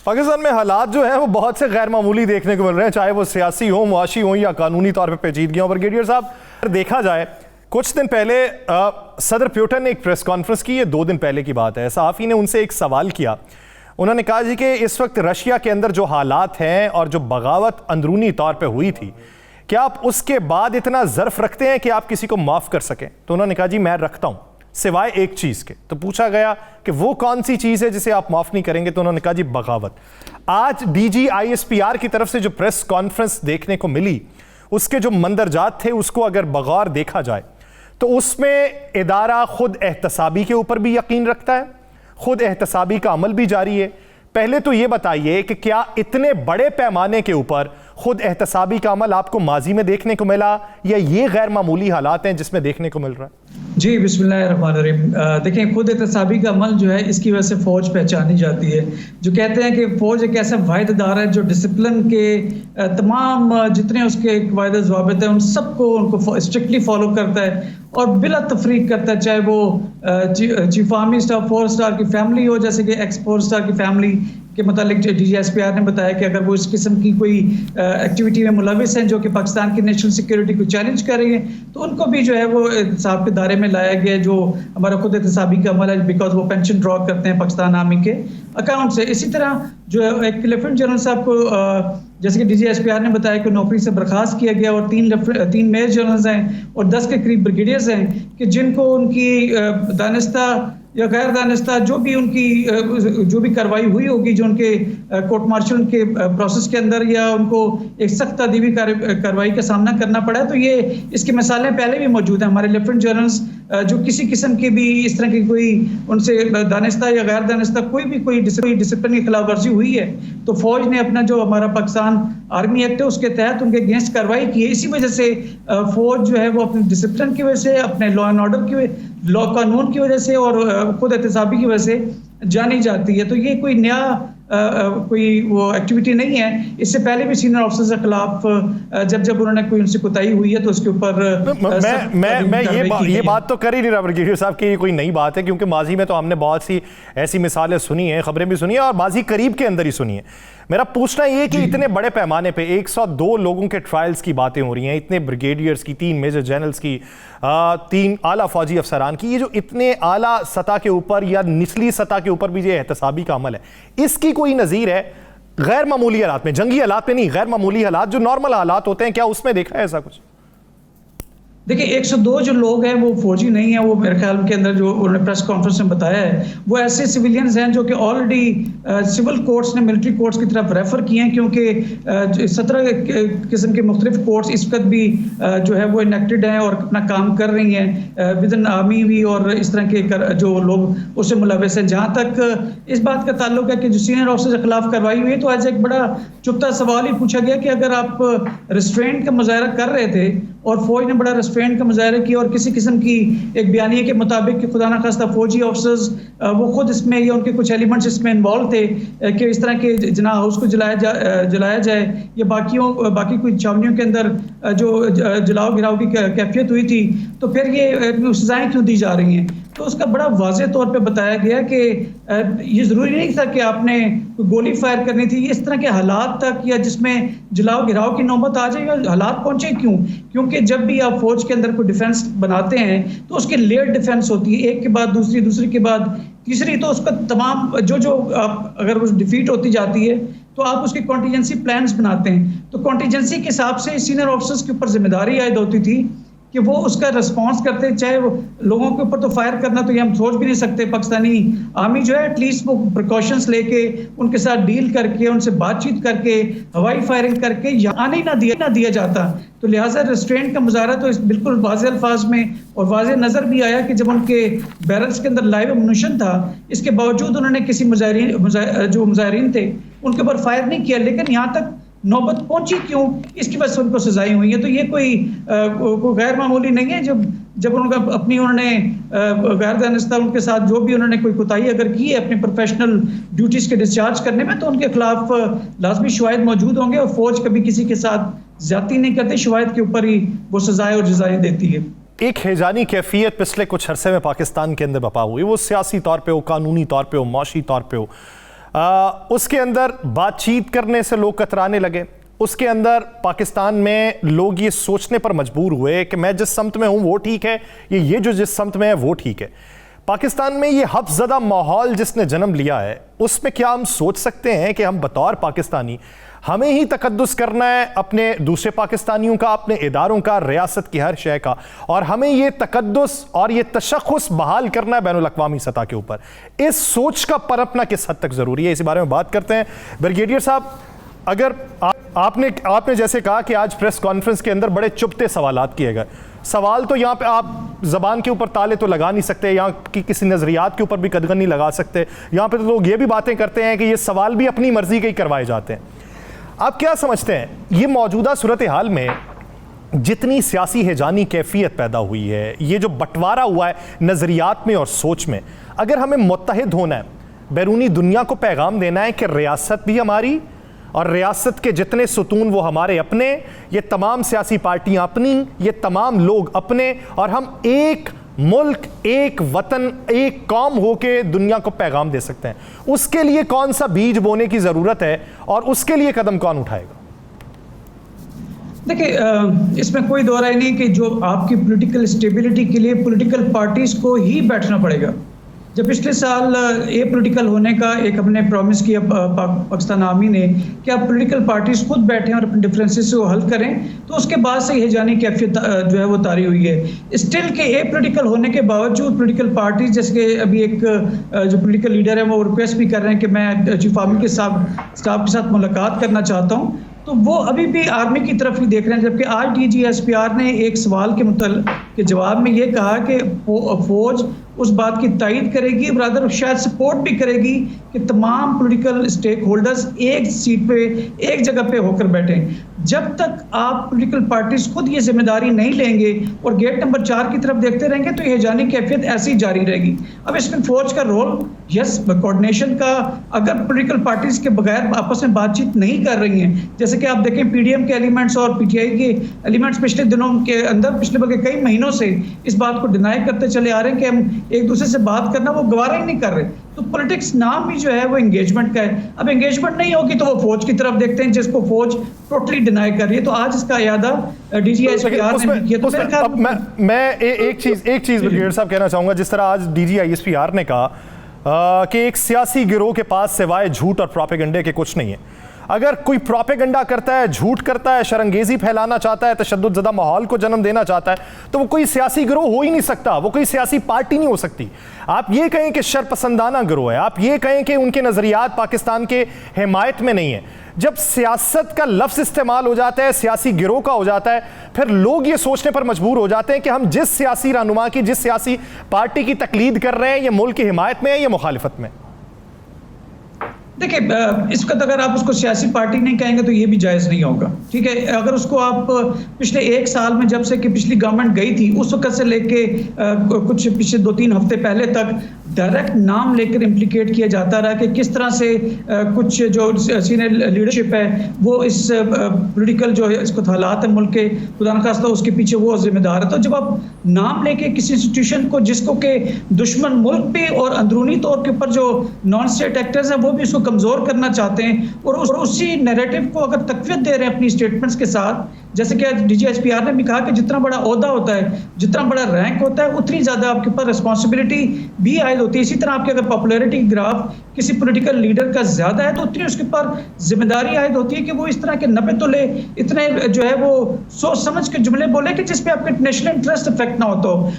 पाकिस्तान में हालात जो हैं वो बहुत से गैर मामूली देखने को मिल रहे हैं, चाहे वो सियासी हो, मुआशी हो या कानूनी तौर पे पेचीदगियां। ब्रिगेडियर साहब, देखा जाए कुछ दिन पहले सदर पुतिन ने एक प्रेस कॉन्फ्रेंस की, ये 2 दिन पहले की बात है। सहाफ़ी ने उनसे एक सवाल किया, उन्होंने कहा जी कि इस वक्त रशिया के अंदर जो हालात हैं और जो बगावत अंदरूनी तौर पर हुई थी, क्या आप उसके बाद इतना ज़र्फ रखते हैं कि आप किसी को माफ़ कर सकें? तो उन्होंने कहा जी मैं रखता हूँ, सिवाय एक चीज़ के। तो पूछा गया कि वो कौन सी चीज़ है जिसे आप माफ़ नहीं करेंगे? तो उन्होंने कहा जी बगावत। आज DGISPR की तरफ से जो प्रेस कॉन्फ्रेंस देखने को मिली, उसके जो मंदरजात थे उसको अगर बगौर देखा जाए तो उसमें इदारा खुद एहतसाबी के ऊपर भी यकीन रखता है, खुद एहतसाबी का अमल भी जारी है। पहले तो ये बताइए कि क्या इतने बड़े पैमाने के ऊपर खुद एहतसाबी का अमल आपको माजी में देखने को मिला, या ये गैर मामूली हालात हैं जिसमें देखने को मिल रहा है? जी, बिस्मिल्लाहिर्रहमानिर्रहीम। देखें, खुद एहतसाबी का अमल जो है, इसकी वजह से फ़ौज पहचानी जाती है। जो कहते हैं कि फ़ौज एक ऐसा वाहिद इदारा है जो डिसिप्लिन के तमाम जितने उसके कायदे ज़वाबित हैं उन सबको उनको स्ट्रिक्टली फॉलो करता है और बिला तफरीक करता है, चाहे वो चीफ आर्मी स्टाफ 4 स्टार की फैमिली हो, जैसे कि एक्स 4 स्टार की फैमिली के मतलब DGISPR ने बताया कि अगर वो इस किस्म की कोई एक्टिविटी में मुलविस हैं जो कि पाकिस्तान की नेशनल सिक्योरिटी को चैलेंज कर रही है, तो उनको भी जो है वो एहतसाब के दायरे में लाया गया, जो हमारा खुद एहतसाबी का अमल है, बिकॉज वो पेंशन ड्रॉ करते हैं पाकिस्तान आर्मी के अकाउंट से। इसी तरह जो एक लेफ्टिनेंट जनरल साहब को जैसे कि DGISPR ने बताया कि नौकरी से बर्खास्त किया गया और 3 मेजर जनरल्स हैं और 10 के करीब ब्रिगेडियर्स हैं कि जिनको उनकी दानिस्ता या गैर दानिस्ता जो भी कार्रवाई हुई होगी, जो उनके कोर्ट मार्शल के प्रोसेस के अंदर या उनको एक सख्त अदबी कार्रवाई का सामना करना पड़ा है, तो ये इसकी मिसालें पहले भी मौजूद हैं। हमारे लेफ्टिनेंट जनरल्स जो किसी किस्म की भी इस तरह की कोई उनसे दानिस्ता या गैर दानिस्ता कोई डिसिप्लिन की खिलाफ वर्जी हुई है, तो फौज ने अपना जो हमारा पाकिस्तान आर्मी एक्ट है उसके तहत उनके अगेंस्ट कार्रवाई की है। इसी वजह से फौज जो है वो अपने डिसिप्लिन की वजह से, अपने लॉ एंड ऑर्डर की लॉ कानून की वजह से और खुद एहतसाबी की वजह से जानी जाती है। तो ये कोई नया कोई वो एक्टिविटी नहीं है। इससे पहले भी सीनियर ऑफिसर्स के खिलाफ जब उन्होंने कोई उनसे कोताही हुई है तो उसके ऊपर मैं ये बात तो कर ही नहीं रहा ब्रिगेडियर साहब कि ये कोई नई बात है, क्योंकि माजी में तो हमने बहुत सी ऐसी मिसालें सुनी हैं, खबरें भी सुनी हैं और माजी करीब के अंदर ही सुनी है। मेरा पूछना ये कि इतने बड़े पैमाने पे 102 लोगों के ट्रायल्स की बातें हो रही हैं, इतने ब्रिगेडियर्स की, 3 मेजर जनरल्स की, 3 आला फौजी अफसरान की, ये जो इतने आला सतह के ऊपर या निचली सतह के ऊपर भी ये एहतसाबी का अमल है, इसकी कोई नज़ीर है गैर मामूली हालात में? जंगी हालात में नहीं, गैर मामूली हालात जो नॉर्मल हालात होते हैं, क्या उसमें देखा है ऐसा कुछ? देखिए, 102 जो लोग हैं वो फौजी नहीं है। वो मेरे ख्याल के अंदर जो उन्होंने प्रेस कॉन्फ्रेंस में बताया है वो ऐसे सिविलियंस हैं जो कि ऑलरेडी सिविल कोर्ट्स ने मिलिट्री कोर्ट्स की तरफ रेफर किए हैं, क्योंकि 17 किस्म के मुख्तलिफ कोर्ट्स इस वक्त भी जो है वो इनेक्टेड हैं और अपना काम कर रही हैं विद इन आर्मी भी, और इस तरह के जो लोग उससे मुलविस हैं। जहाँ तक इस बात का ताल्लुक है कि जो सीनियर ऑफिसर के खिलाफ कार्रवाई हुई है, तो आज एक बड़ा चुभता सवाल ही पूछा गया कि अगर आप रिस्ट्रेंट का मुजाहरा कर रहे थे और फौज ने बड़ा रेस्ट्रेंट का मुजाहरा किया और किसी किस्म की एक बयानिए के मुताबिक कि खुदा ना खास्ता फौजी ऑफिसर्स वो खुद इसमें या उनके कुछ एलिमेंट्स इसमें इन्वॉल्व थे कि इस तरह के जिना हाउस को जलाया जाए या बाकी कोई छावनियों के अंदर जो जलाओ गिराव की कैफियत हुई थी, तो फिर ये सजाएं क्यों दी जा रही हैं? तो उसका बड़ा वाज़ेह तौर पे बताया गया कि ये ज़रूरी नहीं था कि आपने गोली फायर करनी थी। इस तरह के हालात तक या जिसमें जलाओ गिराव की नौबत आ जाए, हालात पहुंचे क्यों? क्योंकि जब भी आप फौज के अंदर कोई डिफेंस बनाते हैं तो उसकी लेयर डिफेंस होती है, एक के बाद दूसरी, दूसरी के बाद तीसरी, तो उसका तमाम जो अगर वो डिफीट होती जाती है तो आप उसके कॉन्टीजेंसी प्लान्स बनाते हैं। तो कॉन्टीजेंसी के हिसाब से सीनियर ऑफिसर्स के ऊपर जिम्मेदारी आयद होती थी कि वो उसका रिस्पांस करते, चाहे वो लोगों के ऊपर तो फायर करना तो ये हम सोच भी नहीं सकते। पाकिस्तानी आर्मी जो है एटलीस्ट वो प्रिकॉशंस लेके उनके साथ डील करके उनसे बातचीत करके हवाई फायरिंग करके यहाँ नहीं ना दिया जाता। तो लिहाजा रेस्ट्रेंट का मुजाहरा तो बिल्कुल वाज़ेह अल्फाज में और वाज़ेह नज़र भी आया कि जब उनके बैरल्स के अंदर लाइव अम्यूनिशन था, इसके बावजूद उन्होंने किसी जो मुजाहिरीन थे उनके ऊपर फायर नहीं किया। लेकिन यहाँ तक नौबत पहुंची क्यों, इसकी वजह से उनको सजाएं हुई है। तो ये कोई गैर मामूली नहीं है। जब उन्होंने गैर दानिस्ता उनके साथ जो भी उन्होंने कोई कोताही अगर की है अपने प्रोफेशनल ड्यूटीज़ के डिस्चार्ज करने में, तो उनके खिलाफ लाजमी शवाहिद मौजूद होंगे और फौज कभी किसी के साथ ज्यादती नहीं करती, शवाहिद के ऊपर ही वो सजाएं और जजाएं देती है। एक हैजानी कैफियत पिछले कुछ अरसे में पाकिस्तान के अंदर बपा हुई, वो सियासी तौर पे हो, कानूनी तौर पे हो, माशी तौर पे हो। उसके अंदर बातचीत करने से लोग कतराने लगे। उसके अंदर पाकिस्तान में लोग ये सोचने पर मजबूर हुए कि मैं जिस समत में हूं वो ठीक है, ये जो जिस समत में है वो ठीक है। पाकिस्तान में ये हफ्ज़दा माहौल जिसने जन्म लिया है, उसमें क्या हम सोच सकते हैं कि हम बतौर पाकिस्तानी हमें ही तकद्दुस करना है अपने दूसरे पाकिस्तानियों का, अपने इदारों का, रियासत की हर शय का, और हमें ये तकद्दुस और ये तशख़्ख़ुस बहाल करना है बैनुल-अक़वामी सतह के ऊपर? इस सोच का परखना किस हद तक ज़रूरी है, इसी बारे में बात करते हैं। ब्रिगेडियर साहब, अगर आपने जैसे कहा कि आज प्रेस कॉन्फ्रेंस के अंदर बड़े चुभते सवालात किए गए, सवाल तो यहाँ पे आप ज़बान के ऊपर ताले तो लगा नहीं सकते, यहाँ की किसी नज़रियात के ऊपर भी कदगन नहीं लगा सकते, यहाँ पे तो लोग ये भी बातें करते हैं कि ये सवाल भी अपनी मर्जी के ही करवाए जाते हैं। आप क्या समझते हैं, ये मौजूदा सूरत हाल में जितनी सियासी हैजानी कैफियत पैदा हुई है, ये जो बंटवारा हुआ है नज़रियात में और सोच में, अगर हमें मुत्तहिद होना है, बैरूनी दुनिया को पैगाम देना है कि रियासत भी हमारी और रियासत के जितने सुतून वो हमारे अपने, ये तमाम सियासी पार्टियां अपनी, ये तमाम लोग अपने, और हम एक मुल्क, एक वतन, एक कौम होके दुनिया को पैगाम दे सकते हैं, उसके लिए कौन सा बीज बोने की ज़रूरत है और उसके लिए कदम कौन उठाएगा? देखिए, इसमें कोई दो राय नहीं कि जो आपकी पॉलिटिकल स्टेबिलिटी के लिए पॉलिटिकल पार्टीज को ही बैठना पड़ेगा। जब पिछले साल ए पॉलिटिकल होने का एक हमने प्रॉमिस किया पाकिस्तान आर्मी ने कि आप पॉलिटिकल पार्टीज खुद बैठें और अपने डिफरेंसेस को हल करें, तो उसके बाद से ये जाने कैफियत जो है वो तारी हुई है। स्टिल के ए पॉलिटिकल होने के बावजूद पॉलिटिकल पार्टीज, जैसे कि अभी एक जो पॉलिटिकल लीडर है वो रिक्वेस्ट भी कर रहे हैं कि मैं चीफ आर्मी के स्टाफ के साथ मुलाकात करना चाहता हूँ, तो वो अभी भी आर्मी की तरफ ही देख रहे हैं। जबकि आज DGSPR ने एक सवाल के मुतल्लिक़ के जवाब में ये कहा कि फौज उस बात की तायद करेगी, बरादर शायद सपोर्ट भी करेगी कि तमाम पॉलिटिकल स्टेक होल्डर्स एक सीट पे, एक जगह पे होकर बैठें। जब तक आप पॉलिटिकल पार्टीज खुद ये जिम्मेदारी नहीं लेंगे और गेट नंबर 4 की तरफ देखते रहेंगे, तो ये जानी कैफियत ऐसी जारी रहेगी। अब इसमें फौज का रोल, यस, कोऑर्डिनेशन का, अगर पॉलिटिकल पार्टीज के बगैर आपस में बातचीत नहीं कर रही हैं, जैसे कि आप देखें PDM के एलिमेंट्स और PTI के एलिमेंट्स पिछले दिनों के अंदर, पिछले बल्कि कई महीनों से इस बात को डिनाई करते चले आ रहे हैं कि हम एक दूसरे से बात करना वो गवारा ही नहीं कर रहे। तो पॉलिटिक्स नाम भी जो है वो एंगेजमेंट का है। अब एंगेजमेंट नहीं होगी तो वो फौज की तरफ देखते हैं, जिसको फौज टोटली डिनाई कर रही है। तो आज इसका यादा DGSPR ने किया। तो मेरे ख्याल मैं एक चीज ब्रिगेडियर साहब कहना चाहूंगा, जिस तरह आज DGSPR ने कहा कि एक सियासी गिरोह के पास सिवाय झूठ और प्रोपेगेंडे के कुछ नहीं है। अगर कोई प्रोपेगेंडा करता है, झूठ करता है, शरंगेजी फैलाना चाहता है, तशद्दुद माहौल को जन्म देना चाहता है, तो वो कोई सियासी गिरोह हो ही नहीं सकता, वो कोई सियासी पार्टी नहीं हो सकती। आप ये कहें कि शरपसंदाना गिरोह है, आप ये कहें कि उनके नज़रियात पाकिस्तान के हिमायत में नहीं है। जब सियासत का लफ्ज़ इस्तेमाल हो जाता है, सियासी गिरोह का हो जाता है, फिर लोग ये सोचने पर मजबूर हो जाते हैं कि हम जिस सियासी रहनुमा की, जिस सियासी पार्टी की तकलीद कर रहे हैं, ये मुल्क की हिमायत में है या मुखालिफत में। देखिए, इस वक्त अगर आप उसको सियासी पार्टी नहीं कहेंगे तो ये भी जायज़ नहीं होगा, ठीक है। अगर उसको आप पिछले 1 साल में, जब से कि पिछली गवर्नमेंट गई थी, उस वक्त से लेके कुछ पिछले 2-3 हफ्ते पहले तक डायरेक्ट नाम लेकर इम्प्लीकेट किया जाता रहा कि किस तरह से कुछ जो सीनियर लीडरशिप है वो इस पॉलिटिकल जो है इसको हालात है मुल्क के, खुदा न खास्ता उसके पीछे वो जिम्मेदार है। तो जब आप नाम लेके किसी इंस्टीट्यूशन को, जिसको के दुश्मन मुल्क पे और अंदरूनी तौर के ऊपर जो नॉन स्टेट एक्टर्स हैं वो भी इसको कमज़ोर करना चाहते हैं, और उसी नैरेटिव को अगर तक़वियत दे रहे हैं अपनी स्टेटमेंट्स के साथ, जैसे कि DGSPR ने भी कहा कि जितना बड़ा ओहदा होता है, जितना बड़ा रैंक होता है, उतनी ज़्यादा आपके ऊपर रिस्पॉन्सिबिलिटी भी आयद होती है। इसी तरह आपके अगर पॉपुलैरिटी ग्राफ किसी पॉलिटिकल लीडर का ज़्यादा है तो उतनी उसके ऊपर जिम्मेदारी आयद होती है कि वो इस तरह के 90 तोले इतने जो है वो सोच समझ के जुमले बोले कि जिसपे आपके नेशनल इंटरेस्ट इफेक्ट ना होता हो।